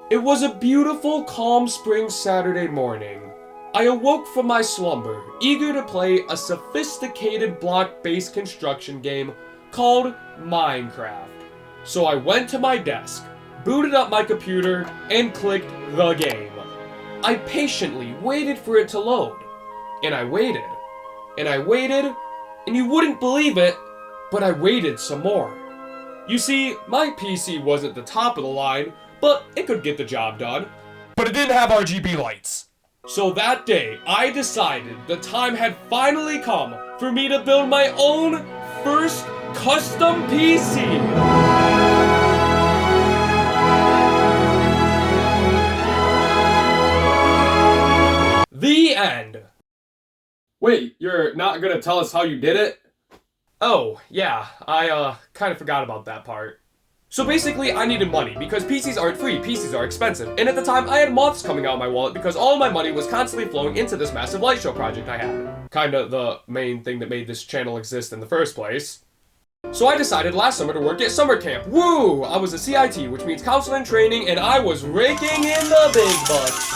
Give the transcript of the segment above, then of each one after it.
It was a beautiful, calm spring Saturday morning. I awoke from my slumber, eager to play a sophisticated block-based construction game called Minecraft. So I went to my desk, booted up my computer, and clicked the game. I patiently waited for it to load. And I waited. And I waited, and you wouldn't believe it, but I waited some more. You see, my PC wasn't the top of the line, but it could get the job done. But it didn't have RGB lights. So that day, I decided the time had finally come for me to build my own first custom PC. The end. Wait, you're not gonna tell us how you did it? Oh, yeah, I kind of forgot about that part. So basically, I needed money because PCs aren't free, PCs are expensive. And at the time, I had moths coming out of my wallet because all of my money was constantly flowing into this massive light show project I had. Kinda the main thing that made this channel exist in the first place. So I decided last summer to work at summer camp. Woo! I was a CIT, which means counselor in training, and I was raking in the big bucks.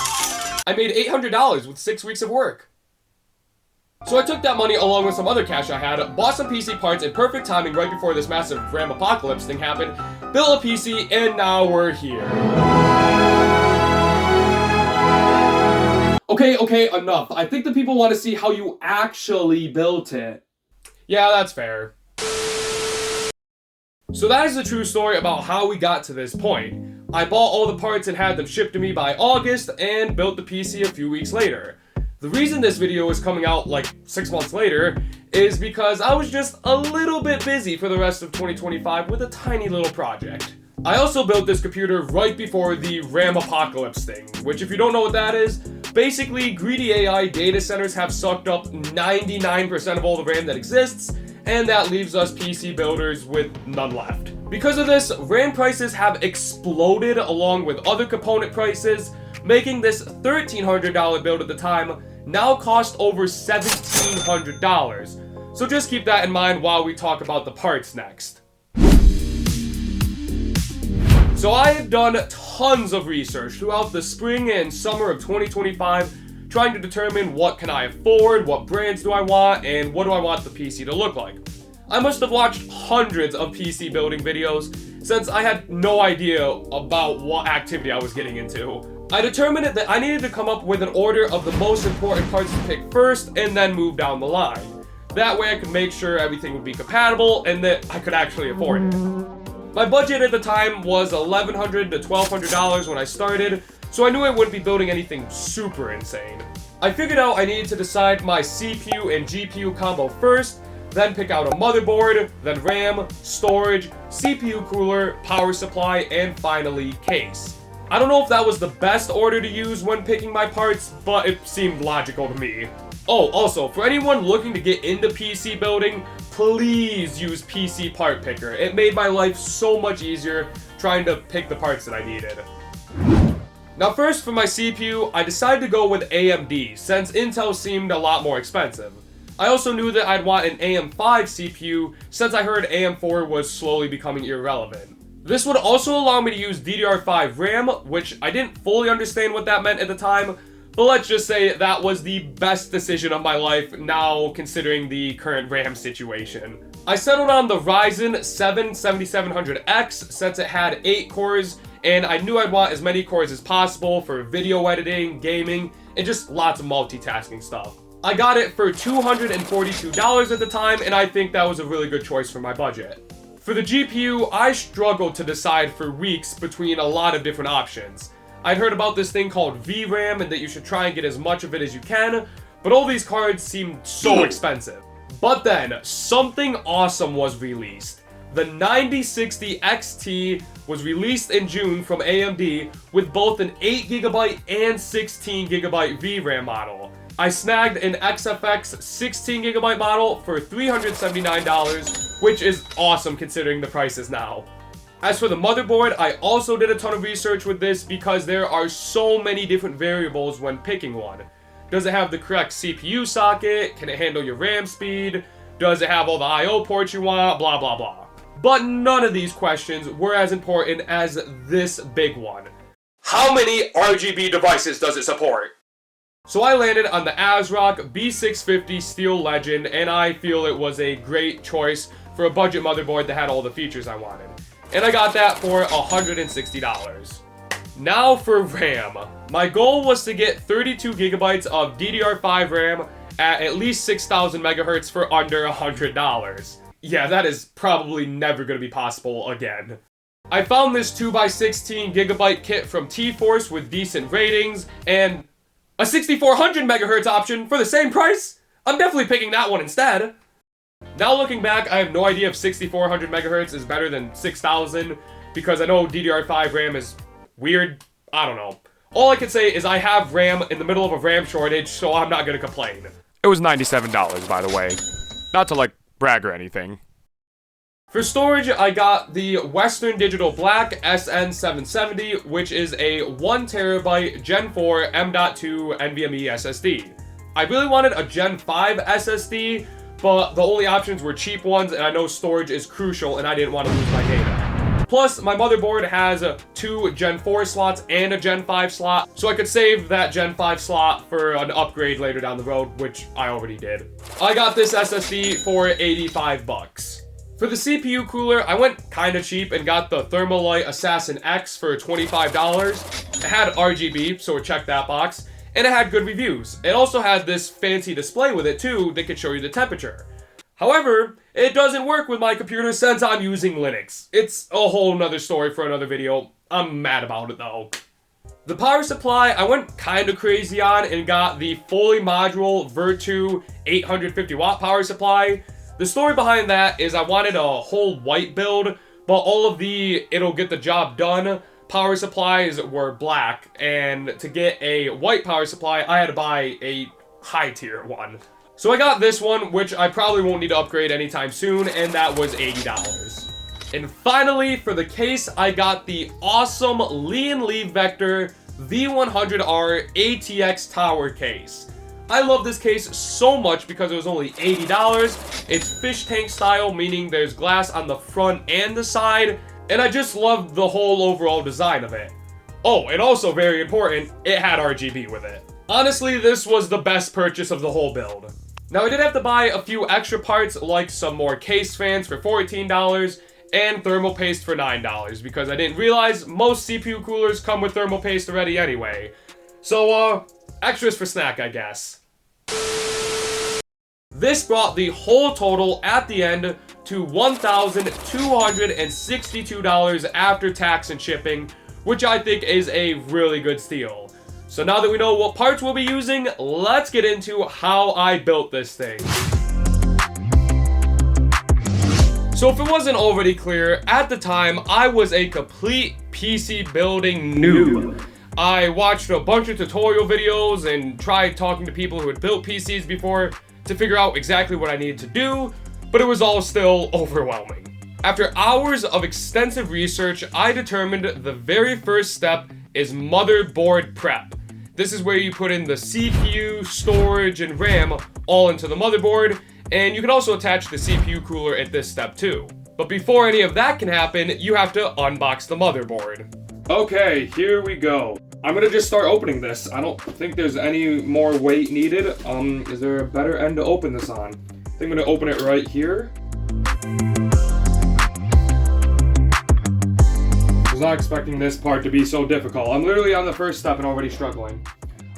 I made $800 with 6 weeks of work. So I took that money along with some other cash I had, bought some PC parts in perfect timing right before this massive RAM apocalypse thing happened, built a PC, and now we're here. Okay, enough. I think the people want to see how you actually built it. Yeah, that's fair. So that is the true story about how we got to this point. I bought all the parts and had them shipped to me by August, and built the PC a few weeks later. The reason this video is coming out like 6 months later is because I was just a little bit busy for the rest of 2025 with a tiny little project. I also built this computer right before the RAM apocalypse thing, which if you don't know what that is, basically greedy AI data centers have sucked up 99% of all the RAM that exists, and that leaves us PC builders with none left. Because of this, RAM prices have exploded along with other component prices, making this $1,300 build at the time now cost over $1,700. So just keep that in mind while we talk about the parts next. So I have done tons of research throughout the spring and summer of 2025, trying to determine what can I afford, what brands do I want, and what do I want the PC to look like. I must have watched hundreds of PC building videos since I had no idea about what activity I was getting into. I determined that I needed to come up with an order of the most important parts to pick first and then move down the line. That way I could make sure everything would be compatible and that I could actually afford it. My budget at the time was $1,100 to $1,200 when I started, so I knew I wouldn't be building anything super insane. I figured out I needed to decide my CPU and GPU combo first, then pick out a motherboard, then RAM, storage, CPU cooler, power supply, and finally case. I don't know if that was the best order to use when picking my parts, but it seemed logical to me. Oh, also, for anyone looking to get into PC building, please use PC Part Picker. It made my life so much easier trying to pick the parts that I needed. Now first, for my CPU, I decided to go with AMD, since Intel seemed a lot more expensive. I also knew that I'd want an AM5 CPU, since I heard AM4 was slowly becoming irrelevant. This would also allow me to use DDR5 RAM, which I didn't fully understand what that meant at the time, but let's just say that was the best decision of my life now considering the current RAM situation. I settled on the Ryzen 7 7700X since it had 8 cores, and I knew I'd want as many cores as possible for video editing, gaming, and just lots of multitasking stuff. I got it for $242 at the time, and I think that was a really good choice for my budget. For the GPU, I struggled to decide for weeks between a lot of different options. I'd heard about this thing called VRAM and that you should try and get as much of it as you can, but all these cards seemed so expensive. But then, something awesome was released. The 9060 XT was released in June from AMD with both an 8GB and 16GB VRAM model. I snagged an XFX 16GB model for $379, which is awesome considering the prices now. As for the motherboard, I also did a ton of research with this because there are so many different variables when picking one. Does it have the correct CPU socket? Can it handle your RAM speed? Does it have all the I/O ports you want? Blah, blah, blah. But none of these questions were as important as this big one. How many RGB devices does it support? So I landed on the Asrock B650 Steel Legend, and I feel it was a great choice for a budget motherboard that had all the features I wanted. And I got that for $160. Now for RAM. My goal was to get 32 gigabytes of DDR5 RAM at least 6,000 megahertz for under $100. Yeah, that is probably never going to be possible again. I found this 2x16 gigabyte kit from T-Force with decent ratings and a 6400 megahertz option for the same price. I'm definitely picking that one instead. Now looking back, I have no idea if 6400 megahertz is better than 6000 because I know DDR5 RAM is weird. I don't know. All I can say is I have RAM in the middle of a RAM shortage, so I'm not going to complain. It was $97, by the way. Not to, like, brag or anything. For storage, I got the Western Digital Black SN770, which is a 1TB Gen 4 M.2 NVMe SSD. I really wanted a Gen 5 SSD, but the only options were cheap ones, and I know storage is crucial, and I didn't want to lose my data. Plus, my motherboard has 2 Gen 4 slots and a Gen 5 slot, so I could save that Gen 5 slot for an upgrade later down the road, which I already did. I got this SSD for $85. For the CPU cooler, I went kinda cheap and got the Thermalright Assassin X for $25. It had RGB, so it checked that box, and it had good reviews. It also had this fancy display with it too that could show you the temperature. However, it doesn't work with my computer since I'm using Linux. It's a whole nother story for another video. I'm mad about it though. The power supply, I went kinda crazy on and got the fully modular Vetroo 850 watt power supply. The story behind that is I wanted a whole white build, but all of the it'll get the job done power supplies were black, and to get a white power supply, I had to buy a high tier one. So I got this one, which I probably won't need to upgrade anytime soon, and that was $80. And finally, for the case, I got the awesome Lian Vector V100R ATX Tower case. I love this case so much because it was only $80. It's fish tank style, meaning there's glass on the front and the side, and I just loved the whole overall design of it. Oh, and also very important, it had RGB with it. Honestly, this was the best purchase of the whole build. Now, I did have to buy a few extra parts, like some more case fans for $14 and thermal paste for $9, because I didn't realize most CPU coolers come with thermal paste already anyway. So, extras for snack, I guess. This brought the whole total at the end to $1,262 after tax and shipping, which I think is a really good steal. So now that we know what parts we'll be using, let's get into how I built this thing. So if it wasn't already clear, at the time, I was a complete PC building noob. I watched a bunch of tutorial videos and tried talking to people who had built PCs before to figure out exactly what I needed to do, but it was all still overwhelming. After hours of extensive research, I determined the very first step is motherboard prep. This is where you put in the CPU, storage, and RAM all into the motherboard, and you can also attach the CPU cooler at this step too. But before any of that can happen, you have to unbox the motherboard. Okay, here we go. I'm gonna just start opening this. I don't think there's any more weight needed. Is there a better end to open this on? I think I'm gonna open it right here. I was not expecting this part to be so difficult. I'm literally on the first step and already struggling.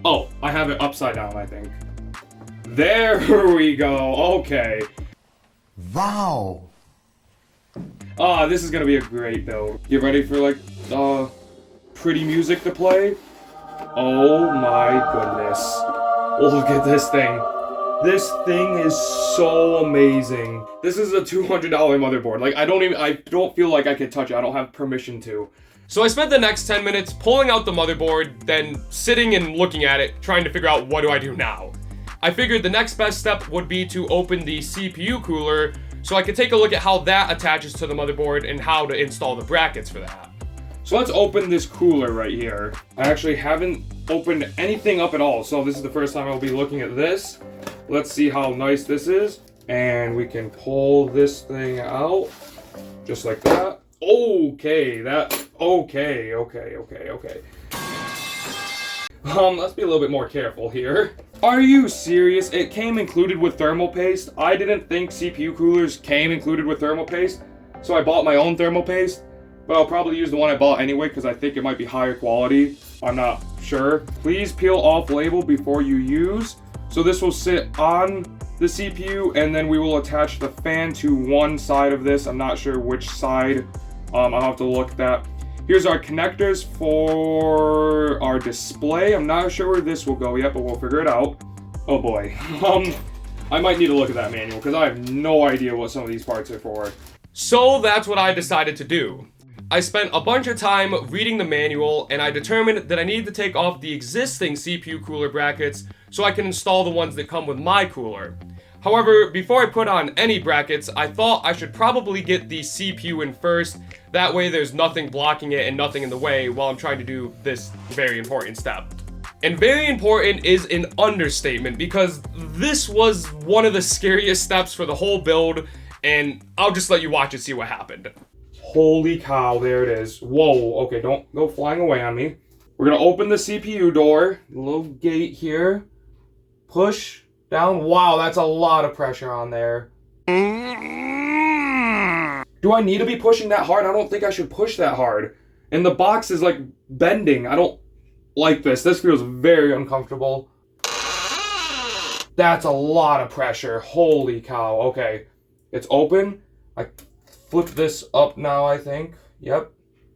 Oh, I have it upside down, I think. There we go, okay. Wow. This is gonna be a great build. Get ready for like, pretty music to play. Oh my goodness. Look at this thing. This thing is so amazing. This is a $200 motherboard. Like, I don't feel like I can touch it. I don't have permission to. So I spent the next 10 minutes pulling out the motherboard, then sitting and looking at it, trying to figure out what do I do now. I figured the next best step would be to open the CPU cooler so I could take a look at how that attaches to the motherboard and how to install the brackets for that. So let's open this cooler right here. I actually haven't opened anything up at all, so this is the first time I'll be looking at this. Let's see how nice this is. And we can pull this thing out, just like that. Okay, okay. Let's be a little bit more careful here. Are you serious? It came included with thermal paste. I didn't think CPU coolers came included with thermal paste, so I bought my own thermal paste, but I'll probably use the one I bought anyway because I think it might be higher quality. I'm not sure. Please peel off label before you use. So this will sit on the CPU, and then we will attach the fan to one side of this. I'm not sure which side. I'll have to look at that. Here's our connectors for our display. I'm not sure where this will go yet, but we'll figure it out. Oh boy. I might need to look at that manual because I have no idea what some of these parts are for. So that's what I decided to do. I spent a bunch of time reading the manual, and I determined that I needed to take off the existing CPU cooler brackets so I can install the ones that come with my cooler. However, before I put on any brackets, I thought I should probably get the CPU in first. That way there's nothing blocking it and nothing in the way while I'm trying to do this very important step. And very important is an understatement because this was one of the scariest steps for the whole build, and I'll just let you watch and see what happened. Holy cow, there it is. Whoa, okay, don't go flying away on me. We're gonna open the CPU door, little gate here, push down. Wow, that's a lot of pressure on there. Do I need to be pushing that hard? I don't think I should push that hard. And the box is like bending. I don't like this. This feels very uncomfortable. That's a lot of pressure. Holy cow. Okay, it's open. I flip this up now, I think. Yep.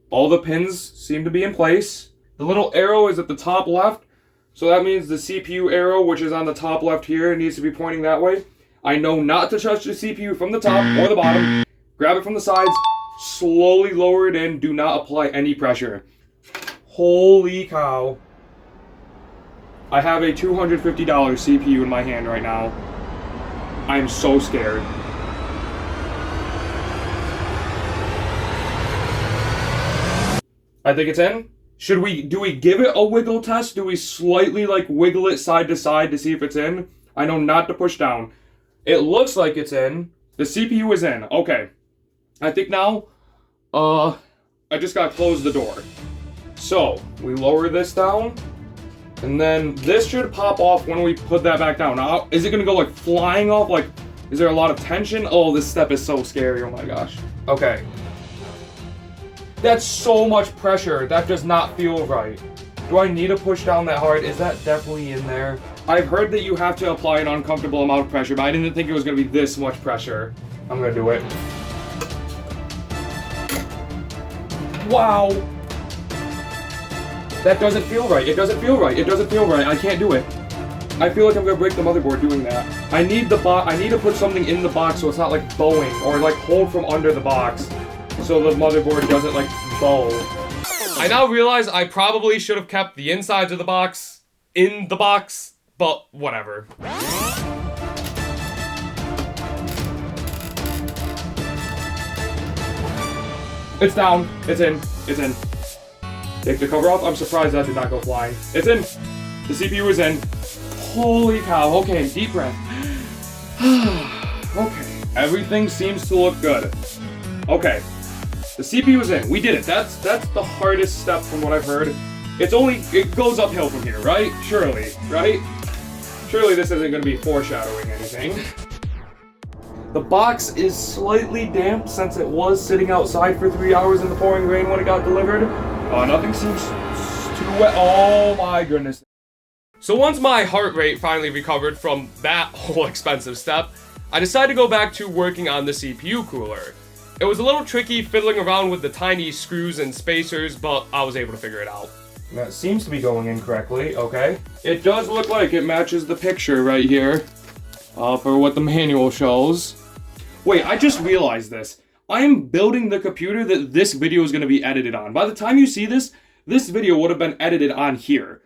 All the pins seem to be in place. The little arrow is at the top left. So that means the CPU arrow, which is on the top left here, needs to be pointing that way. I know not to touch the CPU from the top or the bottom. Grab it from the sides, slowly lower it in, do not apply any pressure. Holy cow. I have a $250 CPU in my hand right now. I am so scared. I think it's in. Do we give it a wiggle test? Do we slightly like wiggle it side to side to see if it's in? I know not to push down. It looks like it's in. The CPU is in. Okay. I think now, I just gotta close the door. So, we lower this down, and then this should pop off when we put that back down. Now, is it gonna go like flying off? Like, is there a lot of tension? Oh, this step is so scary, oh my gosh. Okay. That's so much pressure. That does not feel right. Do I need to push down that hard? Is that definitely in there? I've heard that you have to apply an uncomfortable amount of pressure, but I didn't think it was gonna be this much pressure. I'm gonna do it. Wow. That doesn't feel right. It doesn't feel right. It doesn't feel right. I can't do it. I feel like I'm gonna break the motherboard doing that. I need to put something in the box so it's not like bowing or like hold from under the box so the motherboard doesn't like bow. I now realize I probably should have kept the insides of the box in the box, but whatever. It's down. It's in. It's in. Take the cover off. I'm surprised that did not go flying. It's in. The CPU is in. Holy cow. Okay, deep breath. Okay. Everything seems to look good. Okay. The CPU is in. We did it. That's the hardest step from what I've heard. It goes uphill from here, right? Surely, right? Surely this isn't going to be foreshadowing anything. The box is slightly damp since it was sitting outside for 3 hours in the pouring rain when it got delivered. Nothing seems too wet. Oh my goodness. So once my heart rate finally recovered from that whole expensive step, I decided to go back to working on the CPU cooler. It was a little tricky fiddling around with the tiny screws and spacers, but I was able to figure it out. That seems to be going in correctly, okay. It does look like it matches the picture right here. For what the manual shows. Wait, I just realized this. I am building the computer that this video is going to be edited on. By the time you see this, this video would have been edited on here.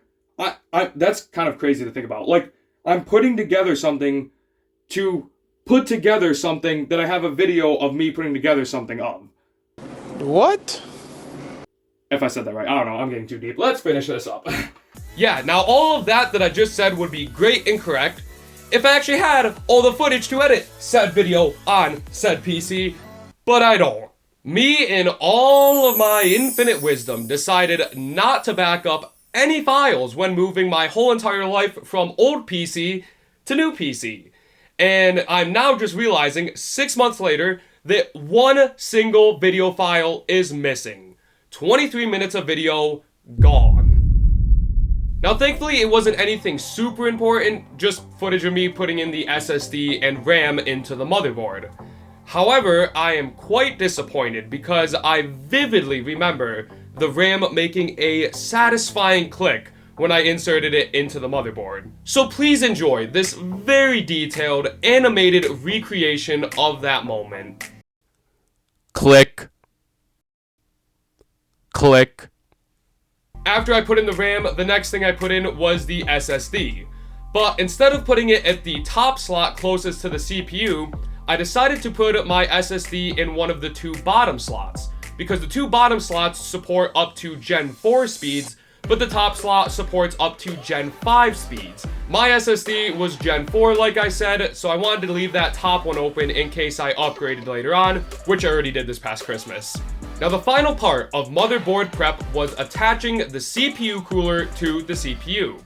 That's kind of crazy to think about. Like, I'm putting together something to put together something that I have a video of me putting together something of. What? If I said that right, I don't know, I'm getting too deep. Let's finish this up. Yeah, now all of that I just said would be great and correct if I actually had all the footage to edit said video on said PC, but I don't. Me, in all of my infinite wisdom, decided not to back up any files when moving my whole entire life from old PC to new PC. And I'm now just realizing 6 months later that one single video file is missing. 23 minutes of video gone. Now thankfully it wasn't anything super important, just footage of me putting in the SSD and RAM into the motherboard. However, I am quite disappointed because I vividly remember the RAM making a satisfying click when I inserted it into the motherboard. So please enjoy this very detailed animated recreation of that moment. Click. Click. After I put in the RAM, the next thing I put in was the SSD. But instead of putting it at the top slot closest to the CPU, I decided to put my SSD in one of the two bottom slots, because the two bottom slots support up to Gen 4 speeds, but the top slot supports up to Gen 5 speeds. My SSD was Gen 4 like I said, so I wanted to leave that top one open in case I upgraded later on, which I already did this past Christmas. Now the final part of motherboard prep was attaching the CPU cooler to the CPU.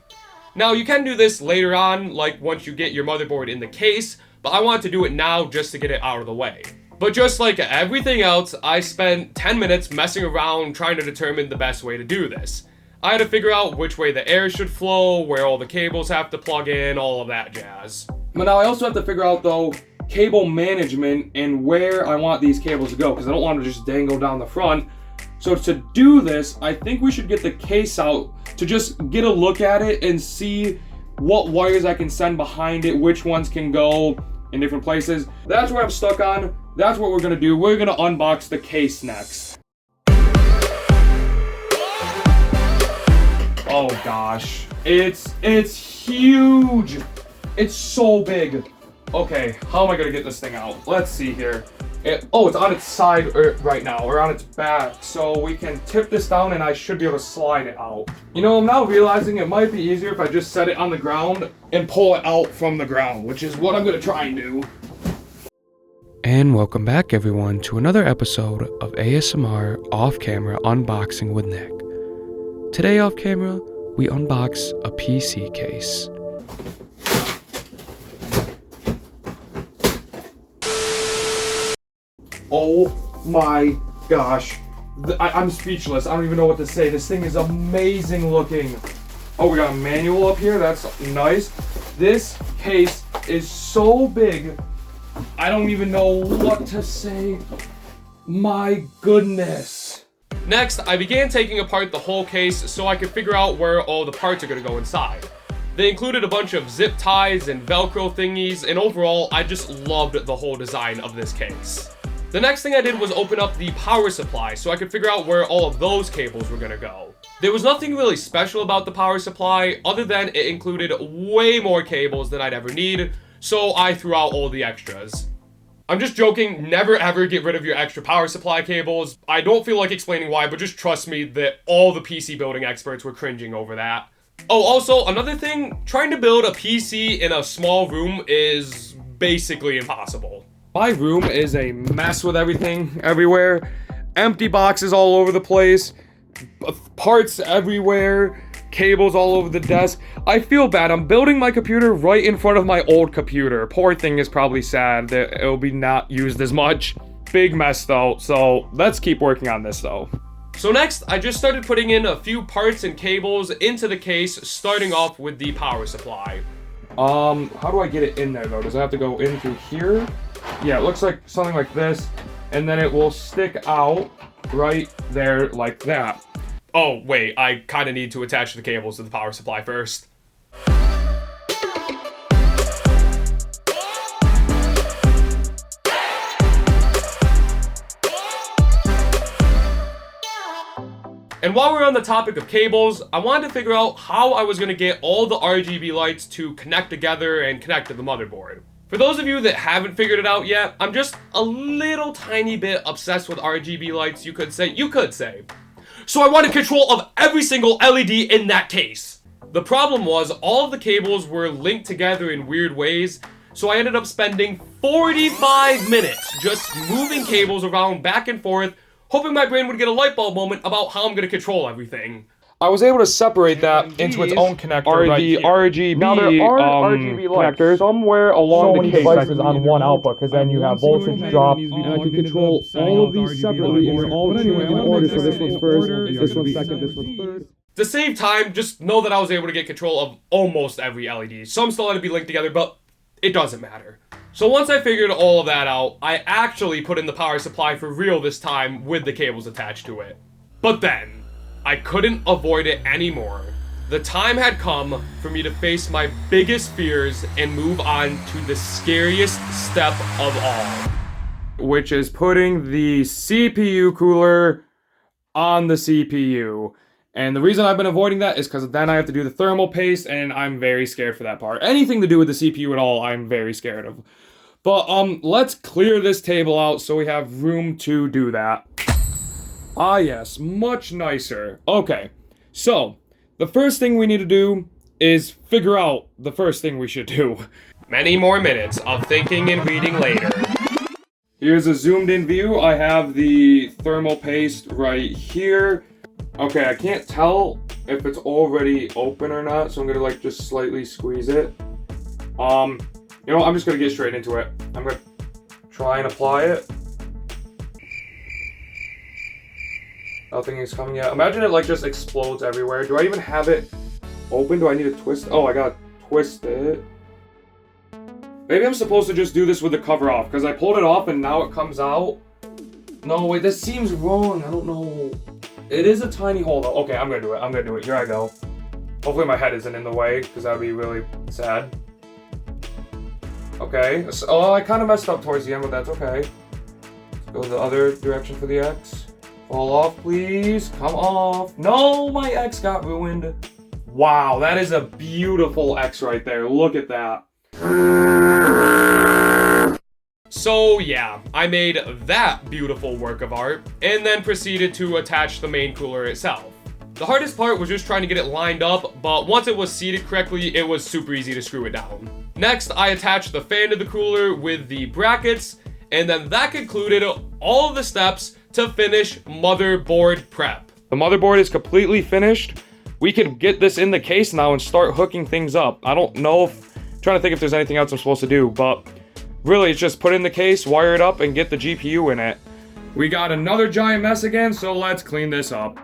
Now you can do this later on, like once you get your motherboard in the case, but I wanted to do it now just to get it out of the way. But just like everything else, I spent 10 minutes messing around trying to determine the best way to do this. I had to figure out which way the air should flow, where all the cables have to plug in, all of that jazz. But now I also have to figure out though, cable management and where I want these cables to go, because I don't want to just dangle down the front. So to do this, I think we should get the case out to just get a look at it and see what wires I can send behind it, which ones can go in different places. That's what I'm stuck on. That's what we're gonna do. We're gonna unbox the case next. Oh gosh, it's huge. It's so big. Okay, how am I gonna get this thing out? Let's see here. It's on its side right now, or on its back, so we can tip this down and I should be able to slide it out. You know, I'm now realizing it might be easier if I just set it on the ground and pull it out from the ground, which is what I'm gonna try and do. And welcome back everyone to another episode of ASMR Off Camera Unboxing with Nick. Today off camera, we unbox a PC case. Oh my gosh. I'm speechless. I don't even know what to say. This thing is amazing looking. Oh, we got a manual up here. That's nice. This case is so big. I don't even know what to say. My goodness. Next, I began taking apart the whole case so I could figure out where all the parts are going to go inside. They included a bunch of zip ties and Velcro thingies, and overall, I just loved the whole design of this case. The next thing I did was open up the power supply so I could figure out where all of those cables were gonna go. There was nothing really special about the power supply other than it included way more cables than I'd ever need, so I threw out all the extras. I'm just joking, never ever get rid of your extra power supply cables. I don't feel like explaining why, but just trust me that all the PC building experts were cringing over that. Oh, also, another thing, trying to build a PC in a small room is basically impossible. My room is a mess with everything everywhere. Empty boxes all over the place. Parts everywhere. Cables all over the desk. I feel bad. I'm building my computer right in front of my old computer. Poor thing is probably sad that it'll be not used as much. Big mess though. So let's keep working on this though. So next, I just started putting in a few parts and cables into the case, starting off with the power supply. How do I get it in there though? Does it have to go in through here? Yeah, it looks like something like this, and then it will stick out right there like that. Oh, wait, I kind of need to attach the cables to the power supply first. And while we're on the topic of cables, I wanted to figure out how I was going to get all the RGB lights to connect together and connect to the motherboard. For those of you that haven't figured it out yet, I'm just a little tiny bit obsessed with RGB lights, you could say. So I wanted control of every single LED in that case. The problem was all of the cables were linked together in weird ways, so I ended up spending 45 minutes just moving cables around back and forth, hoping my brain would get a light bulb moment about how I'm going to control everything. I was able to separate that into its own connector right here. RGB, now there are RGB connectors somewhere along the case devices on one output, because then you have voltage drop. I can control all of these separately in order. So this one's first, this one's second, this one's third. To save time, just know that I was able to get control of almost every LED. Some still had to be linked together, but it doesn't matter. So once I figured all of that out, I actually put in the power supply for real this time with the cables attached to it. But then, I couldn't avoid it anymore. The time had come for me to face my biggest fears and move on to the scariest step of all, which is putting the CPU cooler on the CPU. And the reason I've been avoiding that is because then I have to do the thermal paste, and I'm very scared for that part. Anything to do with the CPU at all, I'm very scared of. But let's clear this table out so we have room to do that. Ah yes, much nicer. Okay, so the first thing we need to do is figure out the first thing we should do. Many more minutes of thinking and reading later. Here's a zoomed in view. I have the thermal paste right here. Okay, I can't tell if it's already open or not, so I'm gonna like just slightly squeeze it. You know, I'm just gonna get straight into it. I'm gonna try and apply it. Nothing is coming yet. Imagine it like just explodes everywhere. Do I even have it open? Do I need to twist? Oh, I gotta twist it. Maybe I'm supposed to just do this with the cover off, because I pulled it off and now it comes out. No, wait, this seems wrong. I don't know. It is a tiny hole though. Okay, I'm gonna do it. I'm gonna do it. Here I go. Hopefully my head isn't in the way, because that would be really sad. Okay. So, oh, I kind of messed up towards the end, but that's okay. Let's go the other direction for the X. Fall off, please. Come off. No, my X got ruined. Wow, that is a beautiful X right there. Look at that. So yeah, I made that beautiful work of art and then proceeded to attach the main cooler itself. The hardest part was just trying to get it lined up, but once it was seated correctly, it was super easy to screw it down. Next, I attached the fan to the cooler with the brackets, and then that concluded all of the steps to finish motherboard prep. The motherboard is completely finished. We can get this in the case now and start hooking things up. I don't know if, I'm trying to think if there's anything else I'm supposed to do, but really it's just put it in the case, wire it up, and get the GPU in it. We got another giant mess again, so let's clean this up.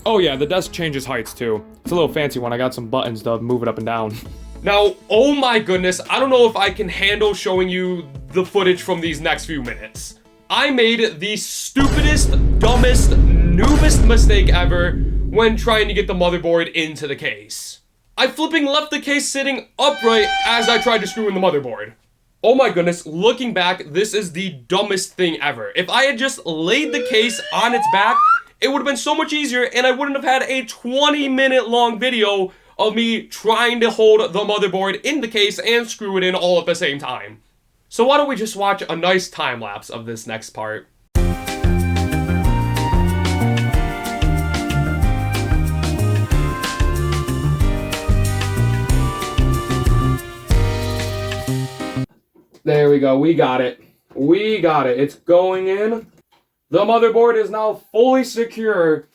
Oh yeah, the desk changes heights too. It's a little fancy one. I got some buttons to move it up and down. Now, oh my goodness, I don't know if I can handle showing you the footage from these next few minutes. I made the stupidest, dumbest, noobest mistake ever when trying to get the motherboard into the case. I flipping left the case sitting upright as I tried to screw in the motherboard. Oh my goodness, looking back, this is the dumbest thing ever. If I had just laid the case on its back, it would have been so much easier and I wouldn't have had a 20-minute long video of me trying to hold the motherboard in the case and screw it in all at the same time. So why don't we just watch a nice time lapse of this next part. There we go, we got it. We got it, it's going in. The motherboard is now fully secure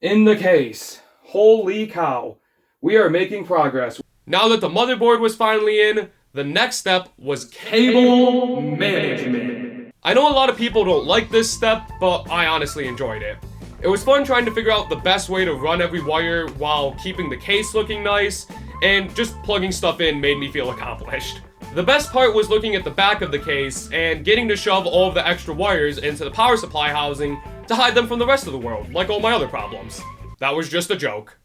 in the case. Holy cow. We are making progress. Now that the motherboard was finally in, the next step was cable management. I know a lot of people don't like this step, but I honestly enjoyed it. It was fun trying to figure out the best way to run every wire while keeping the case looking nice, and just plugging stuff in made me feel accomplished. The best part was looking at the back of the case and getting to shove all of the extra wires into the power supply housing to hide them from the rest of the world, like all my other problems. That was just a joke.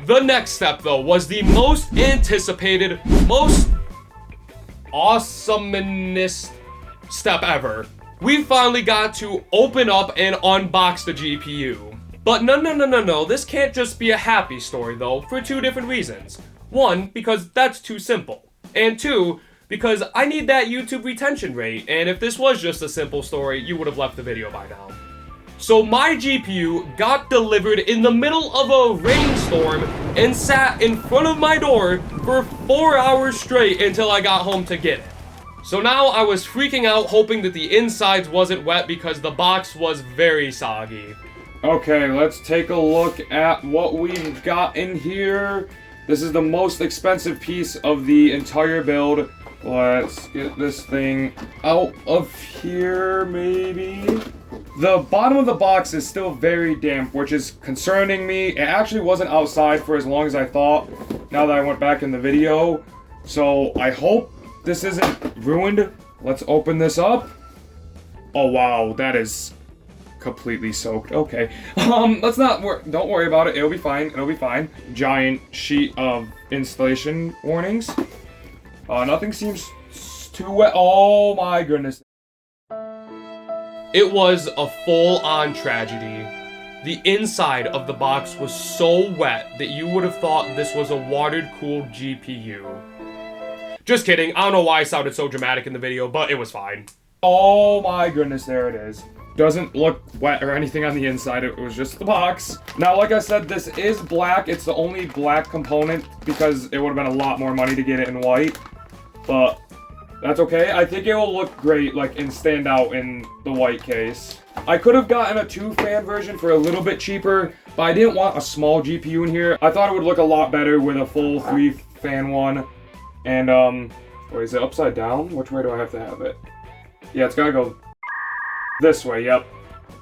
The next step, though, was the most anticipated, most awesomeness step ever. We finally got to open up and unbox the GPU. But no, this can't just be a happy story though, for two different reasons. One, because that's too simple. And two, because I need that YouTube retention rate, and if this was just a simple story, you would have left the video by now. So my GPU got delivered in the middle of a rainstorm and sat in front of my door for 4 hours straight until I got home to get it. So now I was freaking out, hoping that the insides wasn't wet because the box was very soggy. Okay, let's take a look at what we've got in here. This is the most expensive piece of the entire build. Let's get this thing out of here, maybe. The bottom of the box is still very damp, which is concerning me. It actually wasn't outside for as long as I thought, now that I went back in the video. So I hope this isn't ruined. Let's open this up. Oh wow, that is completely soaked. Okay. Let's not don't worry about it. It'll be fine. It'll be fine. Giant sheet of installation warnings. Nothing seems too wet. Oh my goodness. It was a full-on tragedy. The inside of the box was so wet that you would have thought this was a water-cooled GPU. Just kidding. I don't know why I sounded so dramatic in the video, but it was fine. Oh my goodness, there it is. Doesn't look wet or anything on the inside. It was just the box. Now, like I said, this is black. It's the only black component because it would have been a lot more money to get it in white. But that's okay. I think it will look great, like, and stand out in the white case. I could have gotten a 2-fan version for a little bit cheaper, but I didn't want a small GPU in here. I thought it would look a lot better with a full 3-fan one. And, wait, is it upside down? Which way do I have to have it? Yeah, it's gotta go this way, yep.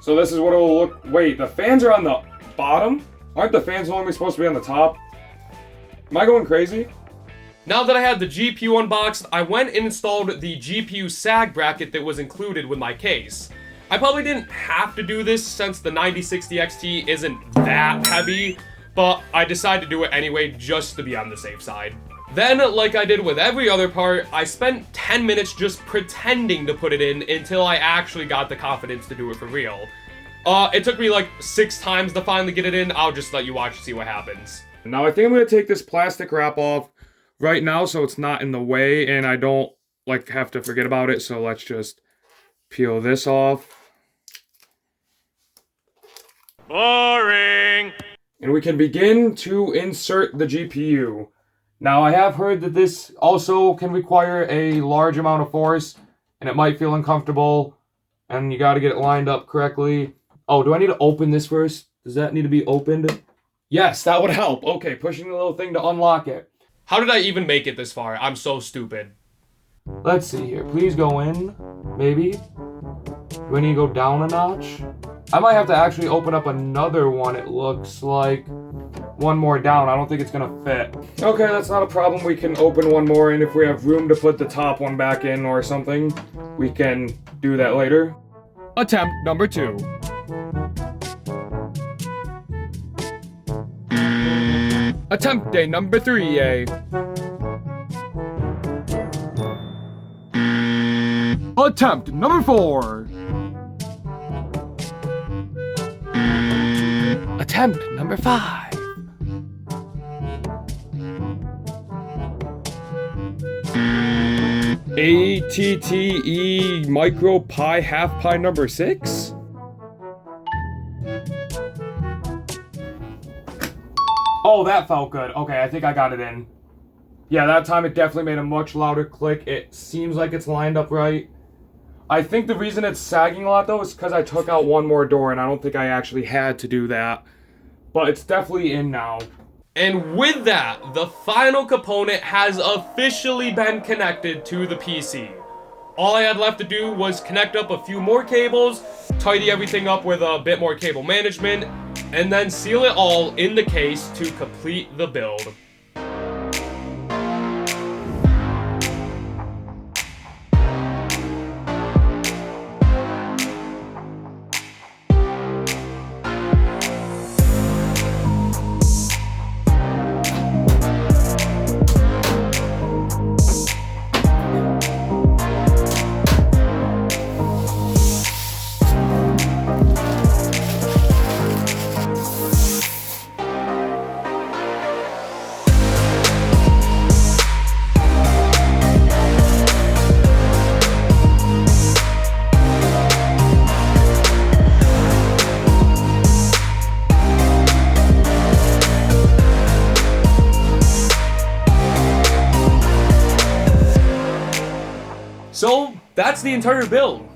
So this is what it will look. Wait, the fans are on the bottom? Aren't the fans only supposed to be on the top? Am I going crazy? Now that I had the GPU unboxed, I went and installed the GPU sag bracket that was included with my case. I probably didn't have to do this since the 9060 XT isn't that heavy, but I decided to do it anyway just to be on the safe side. Then, like I did with every other part, I spent 10 minutes just pretending to put it in until I actually got the confidence to do it for real. It took me like 6 times to finally get it in. I'll just let you watch and see what happens. Now I think I'm going to take this plastic wrap off right now so it's not in the way and I don't like have to forget about it. So let's just peel this off. Boring! And we can begin to insert the GPU. Now, I have heard that this also can require a large amount of force, and it might feel uncomfortable, and you gotta get it lined up correctly. Oh, do I need to open this first? Does that need to be opened? Yes, that would help. Okay, pushing the little thing to unlock it. How did I even make it this far? I'm so stupid. Let's see here. Please go in. Maybe. Do I need to go down a notch? I might have to actually open up another one, it looks like. One more down. I don't think it's gonna fit. Okay, that's not a problem. We can open one more, and if we have room to put the top one back in or something, we can do that later. Attempt number 2. Attempt day number 3, eh? Attempt number 4. Attempt number 5. ATTE micro pi half pi number 6? Oh, that felt good. Okay, I think I got it in. Yeah, that time it definitely made a much louder click. It seems like it's lined up right. I think the reason it's sagging a lot though is because I took out one more door and I don't think I actually had to do that. But it's definitely in now. And with that, the final component has officially been connected to the PC. All I had left to do was connect up a few more cables, tidy everything up with a bit more cable management, and then seal it all in the case to complete the build. So that's the entire build.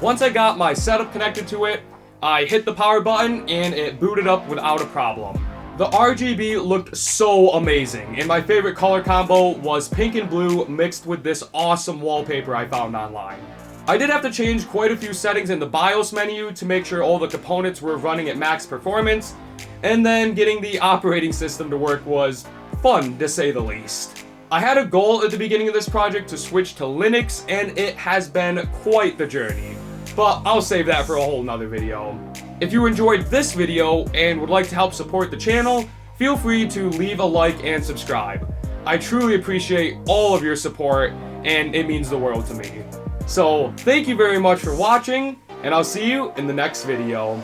Once I got my setup connected to it, I hit the power button and it booted up without a problem. The RGB looked so amazing, and my favorite color combo was pink and blue mixed with this awesome wallpaper I found online. I did have to change quite a few settings in the BIOS menu to make sure all the components were running at max performance, and then getting the operating system to work was fun, to say the least. I had a goal at the beginning of this project to switch to Linux, and it has been quite the journey, but I'll save that for a whole nother video. If you enjoyed this video and would like to help support the channel, feel free to leave a like and subscribe. I truly appreciate all of your support, and it means the world to me. So, thank you very much for watching, and I'll see you in the next video.